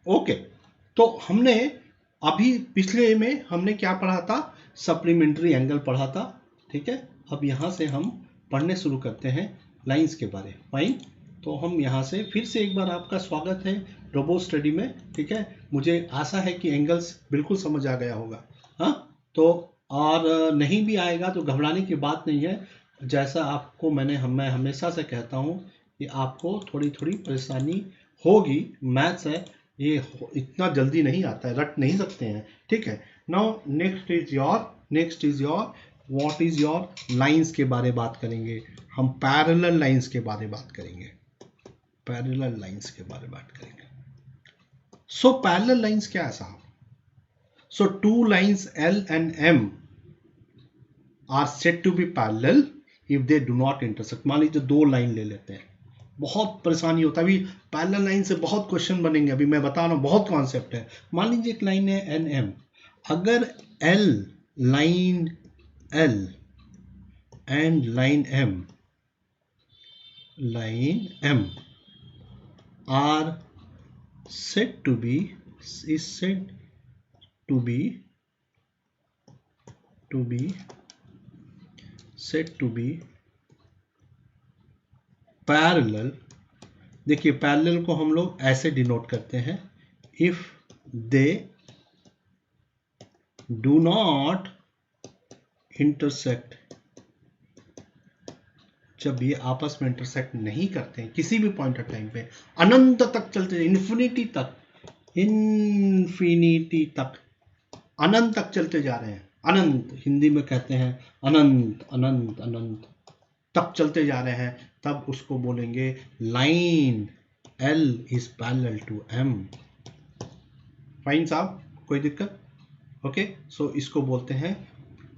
Okay, तो हमने अभी पिछले में हमने क्या पढ़ा था, सप्लीमेंट्री एंगल पढ़ा था, ठीक है। अब यहाँ से हम पढ़ने शुरू करते हैं लाइंस के बारे। फाइन, तो हम यहाँ से फिर से एक बार आपका स्वागत है रोबो स्टडी में, ठीक है। मुझे आशा है कि एंगल्स बिल्कुल समझ आ गया होगा, हाँ। तो और नहीं भी आएगा तो घबराने की बात नहीं है। जैसा आपको मैं हमेशा से कहता हूँ कि आपको थोड़ी थोड़ी परेशानी होगी, मैथ्स है ये, इतना जल्दी नहीं आता है, रट नहीं सकते हैं, ठीक है। Now next is your what is your lines के बारे बात करेंगे हम, पैरेलल लाइंस के बारे बात करेंगे, पैरेलल लाइंस के बारे बात करेंगे। सो पैरेलल लाइंस क्या है साहब? So two lines L and M are said to be parallel if they do not intersect. मान लीजिए दो लाइन ले लेते हैं, बहुत परेशानी होता है अभी, पैरेलल लाइन से बहुत क्वेश्चन बनेंगे, अभी मैं बता रहा हूँ बहुत कॉन्सेप्ट है। मान लीजिए एक लाइन है NM, अगर line L and line M are said to be is said to be parallel. देखिए पैरेलल को हम लोग ऐसे डिनोट करते हैं, if they do not intersect, जब ये आपस में इंटरसेक्ट नहीं करते हैं किसी भी पॉइंट ऑफ टाइम पे, अनंत तक चलते, इन्फिनिटी तक, अनंत तक चलते जा रहे हैं, अनंत हिंदी में कहते हैं अनंत अनंत अनंत तक चलते जा रहे हैं, तब उसको बोलेंगे line L is parallel to M। Fine साहब, कोई दिक्कत? ओके, सो इसको बोलते हैं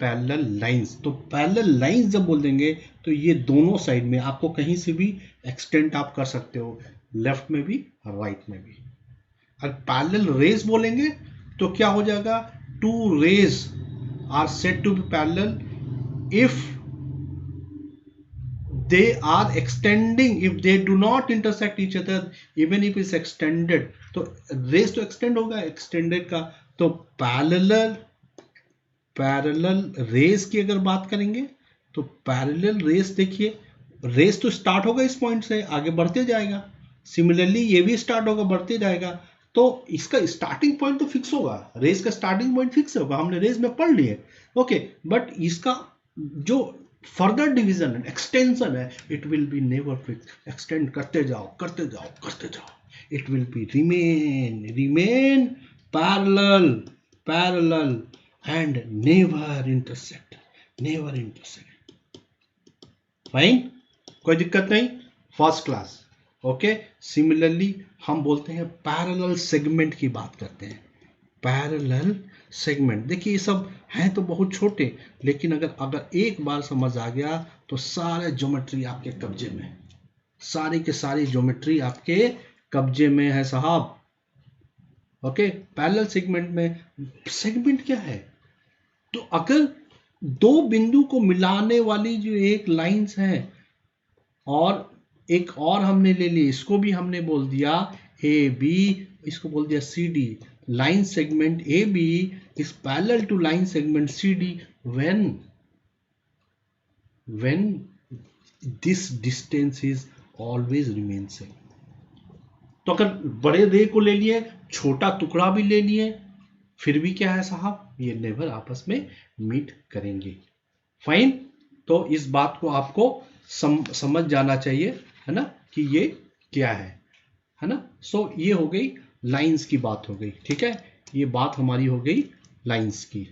पैरेलल लाइंस। तो पैरेलल लाइंस जब बोल देंगे तो ये दोनों साइड में आपको कहीं से भी एक्सटेंड आप कर सकते हो, लेफ्ट में भी राइट में भी। अगर पैरेलल रेज बोलेंगे तो क्या हो जाएगा, two rays are said to be parallel if they are extending, if they do not intersect each other, even if it's extended, तो रेस तो एक्सटेंड होगा, एक्सटेंडेड का। तो पैरेलल रेस की अगर बात करेंगे तो पैरेलल रेस, देखिए रेस तो स्टार्ट होगा इस पॉइंट से, आगे बढ़ते जाएगा, सिमिलरली ये भी स्टार्ट होगा, बढ़ते जाएगा, तो इसका स्टार्टिंग पॉइंट तो फिक्स होगा, रेस का स्टार्टिंग पॉइंट फिक्स होगा, हमने रेस में पढ़ लिए, ओके। बट इसका जो फर्दर डिवीजन है, एक्सटेंशन है, it will be never fix, extend करते जाओ करते जाओ करते जाओ, it will be remain parallel and never intersect. Fine, कोई दिक्कत नहीं, फर्स्ट क्लास, ओके। सिमिलरली हम बोलते हैं पैरेलल सेगमेंट की बात करते हैं, पैरेलल सेगमेंट। देखिए ये सब हैं तो बहुत छोटे, लेकिन अगर एक बार समझ आ गया तो सारे ज्योमेट्री आपके कब्जे में, सारी के सारी ज्योमेट्री आपके कब्जे में है साहब, ओके। पैरेलल सेगमेंट में सेगमेंट क्या है, तो अगर दो बिंदु को मिलाने वाली जो एक लाइंस है, और एक और हमने ले ली, इसको भी हमने बोल दिया AB, इसको बोल दिया CD, line segment AB is parallel to line segment CD when this distance is always remain same। तो अगर बड़े रे को ले लिए, छोटा टुकड़ा भी ले लिए, फिर भी क्या है साहब, ये नेवर आपस में मीट करेंगे। फाइन, तो इस बात को आपको समझ जाना चाहिए, है ना, कि ये क्या है ना। सो ये हो गई लाइंस की बात हो गई, ठीक है, ये बात हमारी हो गई लाइंस की,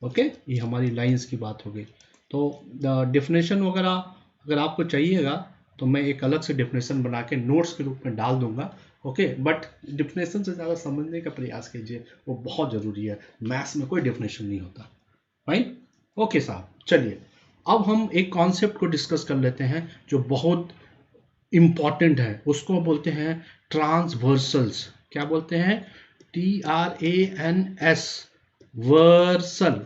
ओके, ये हमारी लाइंस की बात हो गई। तो डेफिनेशन वगैरह अगर आपको चाहिएगा तो मैं एक अलग से डेफिनेशन बना के नोट्स के रूप में डाल दूंगा, ओके। बट डेफिनेशन से ज़्यादा समझने का प्रयास कीजिए, वो बहुत ज़रूरी है, मैथ्स में कोई डेफिनेशन नहीं होता। फाइन, ओके साहब, चलिए अब हम एक कॉन्सेप्ट को डिस्कस कर लेते हैं जो बहुत इंपॉर्टेंट है, उसको बोलते हैं ट्रांसवर्सल्स। क्या बोलते हैं, TRANS वर्सल।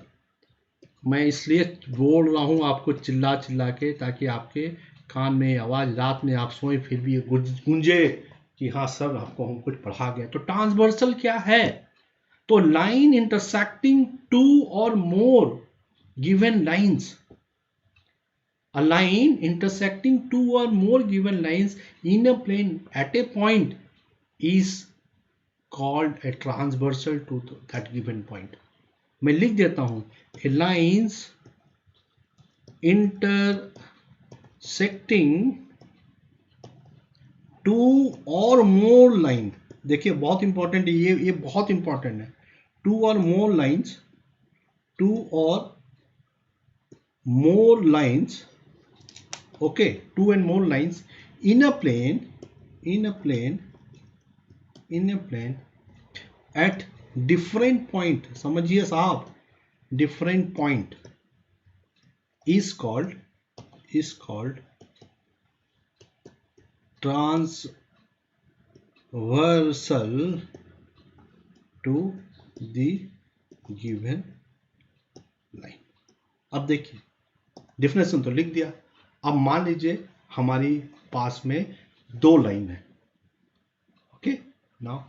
मैं इसलिए बोल रहा हूं आपको चिल्ला चिल्ला के, ताकि आपके कान में आवाज, रात में आप सोए फिर भी गूंजे, कि हाँ सर आपको हम कुछ पढ़ा गया। तो ट्रांसवर्सल क्या है? तो line intersecting two or more given lines, a line intersecting two or more given lines in a plane at a point is called a transversal to that given point. मैं लिख देता हूं, a lines intersecting two or more line, देखिए बहुत important है ये बहुत important है। two or more lines, okay, two and more lines in a plane at different point, समझिए साहब, different point is called transversal to the given line। अब देखिए डिफिनेशन तो लिख दिया। अब मान लीजिए हमारी पास में दो लाइन है, ओके, नाउ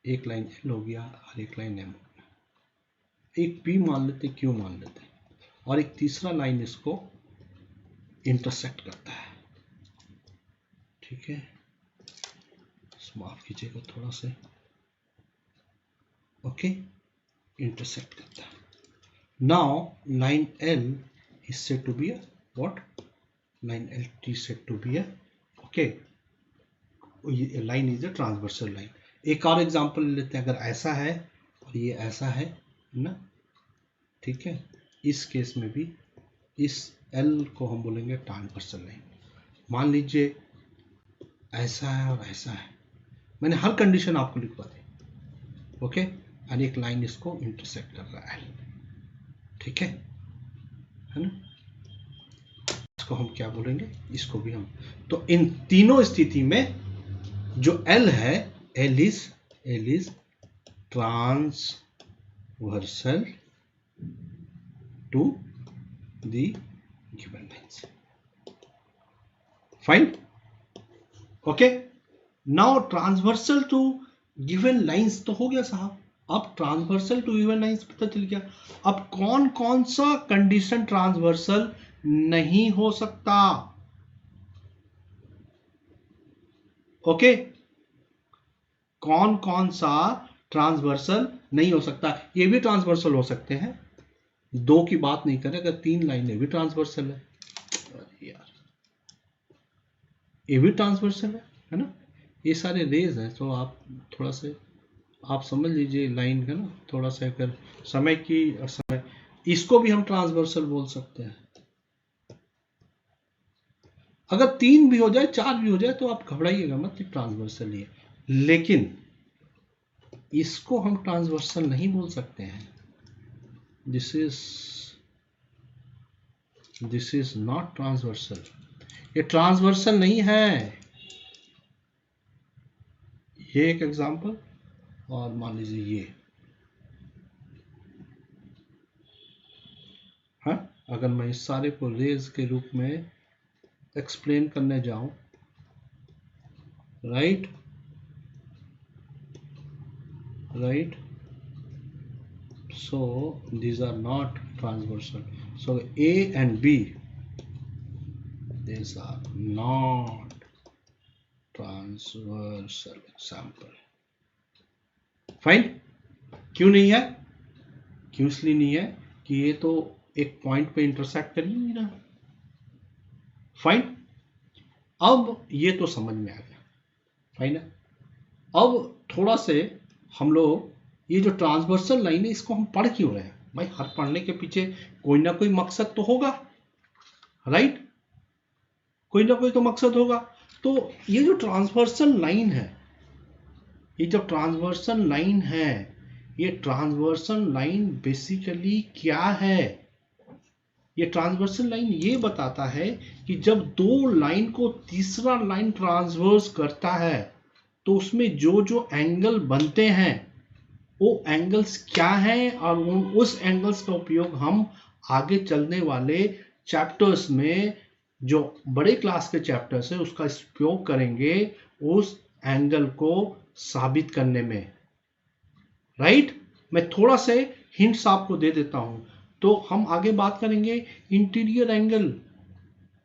एक लाइन एल हो गया और एक लाइन एम हो गया, एक पी मान लेते, क्यू मान लेते, और एक तीसरा लाइन इसको इंटरसेक्ट करता है, ठीक है, माफ कीजिएगा थोड़ा से, ओके, इंटरसेक्ट करता है। Now line L is said to be a what? Line LT said to be a okay, line is a transversal line। एक और एग्जांपल लेते हैं, अगर ऐसा है और ये ऐसा है ना, ठीक है, इस केस में भी इस L को हम बोलेंगे ट्रांसवर्सल लाइन। मान लीजिए ऐसा है और ऐसा है, मैंने हर कंडीशन आपको लिखवा दी, ओके, और एक लाइन इसको इंटरसेक्ट कर रहा है, ठीक है ना, इसको हम क्या बोलेंगे, इसको भी हम, तो इन तीनों स्थिति में जो L है, L is transversal to the given lines, fine, okay। now transversal to given lines तो हो गया साहब। अब ट्रांसवर्सल टू गिवन लाइंस पता चल गया। अब कौन कौन सा कंडीशन ट्रांसवर्सल नहीं हो सकता, ओके, कौन कौन सा ट्रांसवर्सल नहीं हो सकता। ये भी ट्रांसवर्सल हो सकते हैं, दो की बात नहीं करें, अगर तीन लाइनें भी ट्रांसवर्सल है, यार ये भी ट्रांसवर्सल है ना, ये सारे रेज हैं। तो आप थोड़ा से आप समझ लीजिए लाइन का ना, थोड़ा सा अगर समय इसको भी हम ट्रांसवर्सल बोल सकते हैं। अगर तीन भी हो जाए, चार भी हो जाए, तो आप घबराइएगा मत, ट्रांसवर्सल ही है, लेकिन इसको हम ट्रांसवर्सल नहीं बोल सकते हैं। दिस इज नॉट ट्रांसवर्सल, ये ट्रांसवर्सल नहीं है। ये एक एग्जांपल, और मान लीजिए ये, हाँ, अगर मैं इस सारे को रेज के रूप में एक्सप्लेन करने जाऊं, right, so these are not transversal, so A and B, these are not transversal example, fine. क्यों नहीं है? क्यों इसलिए नहीं है कि ये तो एक पॉइंट पे इंटरसेक्ट कर ही नहीं रहा, फाइन। अब ये तो समझ में आ गया, फाइन है। अब थोड़ा से हम लोग ये जो ट्रांसवर्सल लाइन है, इसको हम पढ़ क्यों रहे हैं भाई? हर पढ़ने के पीछे कोई ना कोई मकसद तो होगा, राइट, कोई ना कोई तो मकसद होगा। तो ये जो ट्रांसवर्सल लाइन है, ये जो ट्रांसवर्सल लाइन है, ये ट्रांसवर्सल लाइन बेसिकली क्या है? ये ट्रांसवर्सल लाइन ये बताता है कि जब दो लाइन को तीसरा लाइन ट्रांसवर्स करता है, तो उसमें जो जो एंगल बनते हैं वो एंगल्स क्या हैं, और उस एंगल्स का उपयोग हम आगे चलने वाले चैप्टर्स में, जो बड़े क्लास के चैप्टर्स है, उसका उपयोग करेंगे उस एंगल को साबित करने में, राइट। मैं थोड़ा से हिंट्स आपको दे देता हूं। तो हम आगे बात करेंगे interior angle,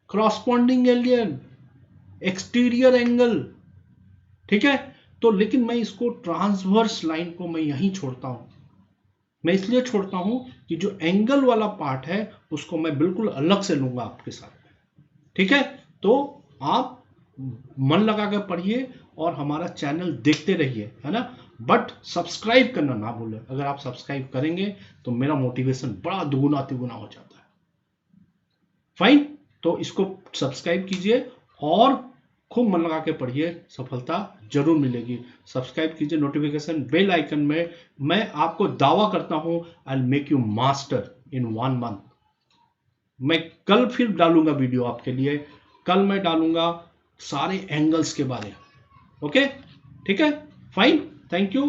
corresponding angle, exterior angle, ठीक है। तो लेकिन मैं इसको ट्रांसवर्स लाइन को मैं यहीं छोड़ता हूं। मैं इसलिए छोड़ता हूं कि जो एंगल वाला पार्ट है उसको मैं बिल्कुल अलग से लूंगा आपके साथ, ठीक है। तो आप मन लगा कर पढ़िए और हमारा चैनल देखते रहिए, है ना। बट सब्सक्राइब करना ना भूलें। अगर आप सब्सक्राइब करेंगे तो मेरा मोटिवेशन बड़ा दुगुना तिगुना हो जाता है। फाइन, तो इसको सब्सक्राइब कीजिए और खूब मन लगा के पढ़िए, सफलता जरूर मिलेगी। सब्सक्राइब कीजिए, नोटिफिकेशन बेल आइकन में। मैं आपको दावा करता हूं I will make you master in 1 month. मैं कल फिर डालूंगा वीडियो आपके लिए। कल मैं डालूंगा सारे एंगल्स के बारे में। ओके, ठीक है, फाइन, थैंक यू,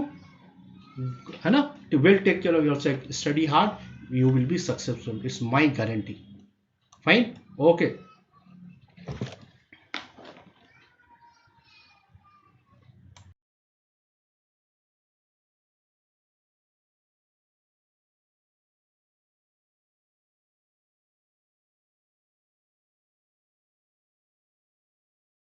है ना। To well take care of yourself, study hard, you will be successful, it's my guarantee. Fine, okay.